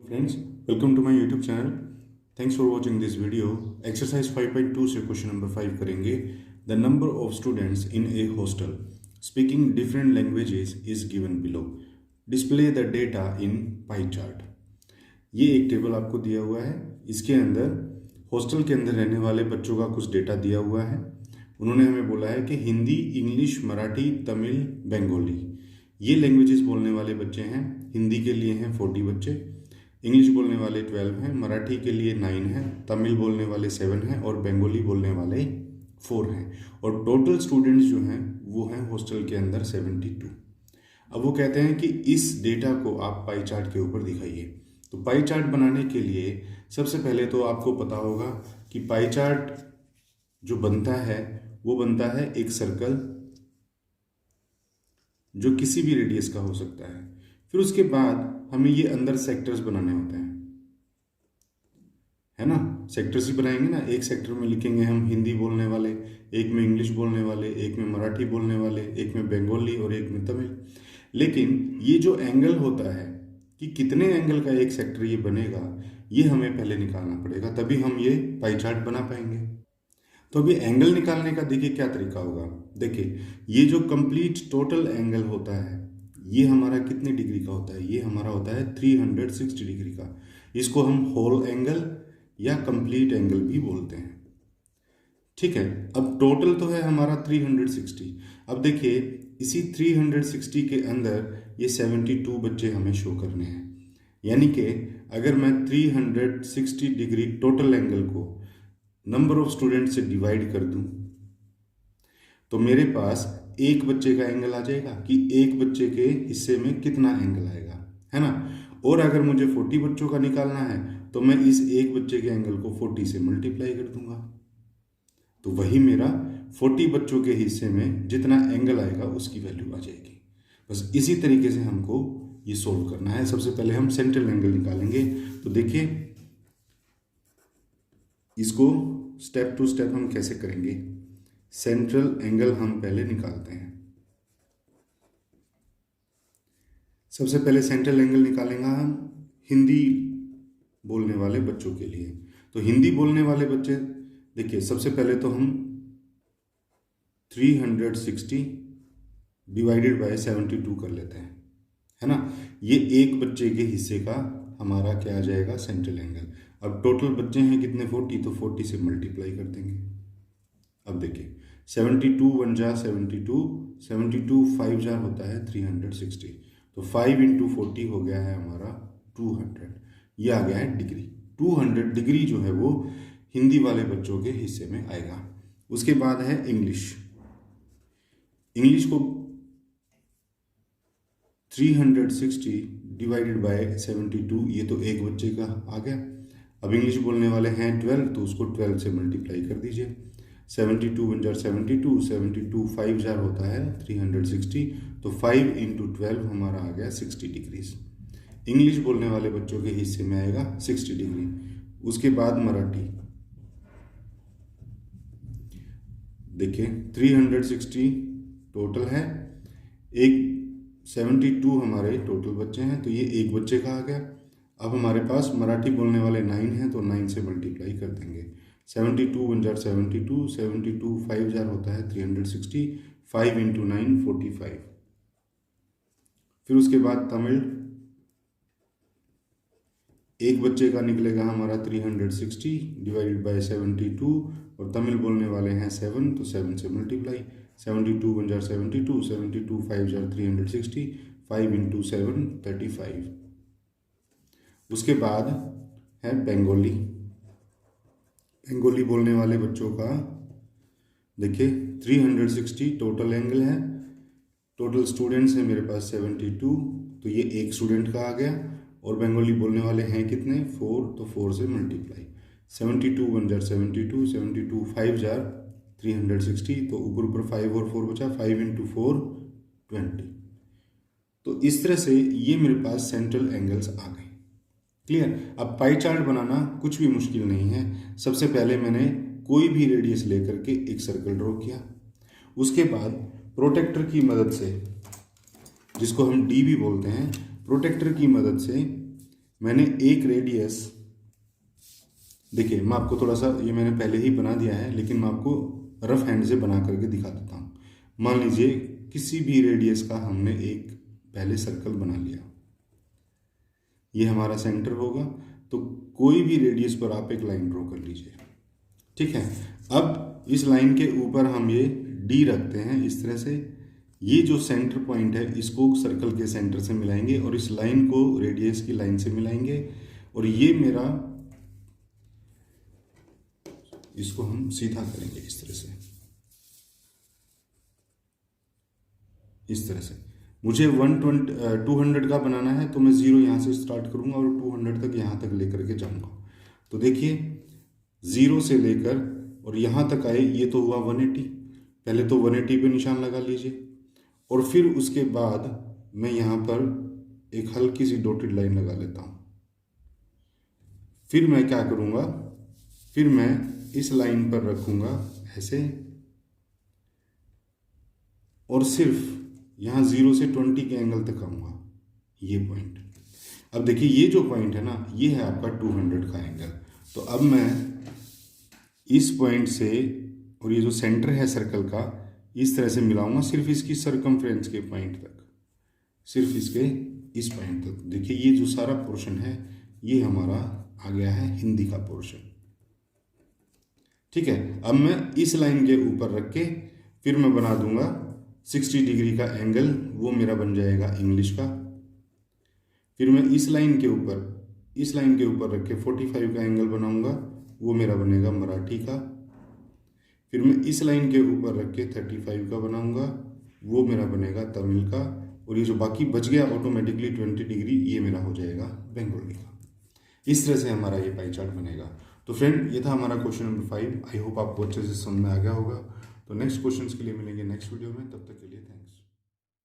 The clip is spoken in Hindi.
Friends, welcome to my YouTube channel. Thanks for watching this video. Exercise 5.2 से क्वेश्चन नंबर 5 करेंगे. The number of students in a hostel speaking different languages is given below. Display the data in pie chart. ये एक टेबल आपको दिया हुआ है. इसके अंदर हॉस्टल के अंदर रहने वाले बच्चों का कुछ डेटा दिया हुआ है. उन्होंने हमें बोला है कि हिंदी, इंग्लिश, मराठी, तमिल, बंगाली ये लैंग्वेजेस बोलने वाले बच्चे हैं. हिंदी के लिए हैं 40 बच्चे, इंग्लिश बोलने वाले 12 हैं, मराठी के लिए 9 हैं, तमिल बोलने वाले 7 हैं और बंगाली बोलने वाले 4 हैं. और टोटल स्टूडेंट्स जो हैं वो हैं हॉस्टल के अंदर 72. अब वो कहते हैं कि इस डेटा को आप पाई चार्ट के ऊपर दिखाइए. तो पाई चार्ट बनाने के लिए सबसे पहले तो आपको पता होगा कि पाई चार्ट जो बनता है वो बनता है एक सर्कल जो किसी भी रेडियस का हो सकता है. फिर उसके बाद हमें ये अंदर सेक्टर्स बनाने होते हैं, है ना. सेक्टर्स ही बनाएंगे ना. एक सेक्टर में लिखेंगे हम हिंदी बोलने वाले, एक में इंग्लिश बोलने वाले, एक में मराठी बोलने वाले, एक में बंगाली और एक में तमिल. लेकिन ये जो एंगल होता है कि कितने एंगल का एक सेक्टर ये बनेगा, ये हमें पहले निकालना पड़ेगा, तभी हम ये पाई चार्ट बना पाएंगे. तो अभी एंगल निकालने का देखिए क्या तरीका होगा. देखिए ये जो कंप्लीट टोटल एंगल होता है ये हमारा कितने डिग्री का होता है, ये हमारा होता है 360 डिग्री का. इसको हम होल एंगल या कंप्लीट एंगल भी बोलते हैं. ठीक है. अब टोटल तो है हमारा 360. अब देखिए इसी 360 के अंदर ये 72 बच्चे हमें शो करने हैं. यानी कि अगर मैं 360 डिग्री टोटल एंगल को नंबर ऑफ स्टूडेंट से डिवाइड कर दूं तो मेरे पास एक बच्चे का एंगल आ जाएगा कि एक बच्चे के हिस्से में कितना एंगल आएगा, है ना. और अगर मुझे 40 बच्चों का निकालना है तो मैं इस एक बच्चे के एंगल को 40 से मल्टीप्लाई कर दूंगा. तो वही मेरा 40 बच्चों के हिस्से में जितना एंगल आएगा उसकी वैल्यू आ जाएगी. बस इसी तरीके से हमको ये सोल्व करना है. सबसे पहले हम सेंट्रल एंगल निकालेंगे. तो देखिए इसको स्टेप टू स्टेप हम कैसे करेंगे. सेंट्रल एंगल हम पहले निकालते हैं. सबसे पहले सेंट्रल एंगल निकालेंगे हम हिंदी बोलने वाले बच्चों के लिए. तो हिंदी बोलने वाले बच्चे देखिए सबसे पहले तो हम 360 डिवाइडेड बाय 72 कर लेते हैं, है ना. ये एक बच्चे के हिस्से का हमारा क्या आ जाएगा, सेंट्रल एंगल. अब टोटल बच्चे हैं कितने, 40, तो 40 से मल्टीप्लाई कर देंगे. अब देखिए 72 1 जा 72, 72 5 जा होता है 360. तो 5 इंटू 40 हो गया है हमारा 200. ये आ गया है डिग्री. 200 डिग्री जो है वो हिंदी वाले बच्चों के हिस्से में आएगा. उसके बाद है इंग्लिश. इंग्लिश को 360 डिवाइडेड बाय 72, ये तो एक बच्चे का आ गया. अब इंग्लिश बोलने वाले हैं 12, तो उसको 12 से मल्टीप्लाई कर दीजिए. 72 1 जार 72, 72 5 जार होता है 360. तो 5 इंटू 12 हमारा आ गया 60 डिग्रीज. इंग्लिश बोलने वाले बच्चों के हिस्से में आएगा 60 डिग्री. उसके बाद मराठी देखिए 360 टोटल है, एक 72 हमारे टोटल बच्चे हैं, तो ये एक बच्चे का आ गया. अब हमारे पास मराठी बोलने वाले 9 हैं, तो 9 से मल्टीप्लाई कर देंगे. 72 1 जार 72, 72 5 जार होता है 360, 5 इंटू 9 45. फिर उसके बाद तमिल एक बच्चे का निकलेगा हमारा 360 डिवाइडेड बाय 72, और तमिल बोलने वाले हैं 7, तो 7 से मल्टीप्लाई. 72 1 jar 72, 72 5 jar 360, 5 into 7 35. उसके बाद है बंगाली. बंगाली बोलने वाले बच्चों का देखिए 360 टोटल एंगल है, टोटल स्टूडेंट्स हैं मेरे पास 72, तो ये एक स्टूडेंट का आ गया. और बंगाली बोलने वाले हैं कितने, 4, तो 4 से मल्टीप्लाई. 72 1 जार 72, 72 5 जार 360, तो ऊपर ऊपर 5 और 4 बचा, 5 इंटू 4 20. तो इस तरह से ये मेरे पास सेंट्रल एंगल्स आ गए. क्लियर. अब पाई चार्ट बनाना कुछ भी मुश्किल नहीं है. सबसे पहले मैंने कोई भी रेडियस लेकर के एक सर्कल ड्रॉ किया. उसके बाद प्रोटेक्टर की मदद से, जिसको हम डी भी बोलते हैं, प्रोटेक्टर की मदद से मैंने एक रेडियस, देखिए मैं आपको थोड़ा सा, ये मैंने पहले ही बना दिया है लेकिन मैं आपको रफ हैंड से बना करके दिखा देता हूँ। मान लीजिए किसी भी रेडियस का हमने एक पहले सर्कल बना लिया, ये हमारा सेंटर होगा, तो कोई भी रेडियस पर आप एक लाइन ड्रॉ कर लीजिए। ठीक है, अब इस लाइन के ऊपर हम ये डी रखते हैं इस तरह से। ये जो सेंटर पॉइंट है इसको सर्कल के सेंटर से मिलाएंगे और इस लाइन को रेडियस की लाइन से मिलाएंगे, और ये मेरा, इसको हम सीधा करेंगे इस तरह से, इस तरह से। मुझे 200 का बनाना है तो मैं 0 यहाँ से स्टार्ट करूँगा और 200 तक यहाँ तक लेकर के जाऊँगा। तो देखिए 0 से लेकर और यहाँ तक आए, ये तो हुआ 180। पहले तो 180 पे निशान लगा लीजिए, और फिर उसके बाद मैं यहाँ पर एक हल्की सी डॉटेड लाइन लगा लेता हूँ। फिर मैं क्या करूँगा, फिर मैं इस लाइन पर रखूँगा ऐसे, और सिर्फ यहाँ 0 से 20 के एंगल तक आऊँगा, ये पॉइंट। अब देखिए ये जो पॉइंट है ना, ये है आपका 200 का एंगल। तो अब मैं इस पॉइंट से और ये जो सेंटर है सर्कल का, इस तरह से मिलाऊंगा सिर्फ इसकी सरकमफ्रेंस के पॉइंट तक, सिर्फ इसके इस पॉइंट तक। देखिए ये जो सारा पोर्शन है ये हमारा आ गया है हिंदी का पोर्शन। ठीक है, अब मैं इस लाइन के ऊपर रख के फिर मैं बना दूंगा 60 डिग्री का एंगल, वो मेरा बन जाएगा इंग्लिश का। फिर मैं इस लाइन के ऊपर रख के 45 का एंगल बनाऊंगा, वो मेरा बनेगा मराठी का। फिर मैं इस लाइन के ऊपर रख के 35 का बनाऊंगा, वो मेरा बनेगा तमिल का। और ये जो बाकी बच गया ऑटोमेटिकली 20 डिग्री, ये मेरा हो जाएगा बंगाली का। इस तरह से हमारा ये पाई चार्ट बनेगा। तो फ्रेंड ये था हमारा क्वेश्चन नंबर 5। आई होप आपको अच्छे से समझ में आ गया होगा। तो नेक्स्ट क्वेश्चंस के लिए मिलेंगे नेक्स्ट वीडियो में, तब तक के लिए थैंक्स।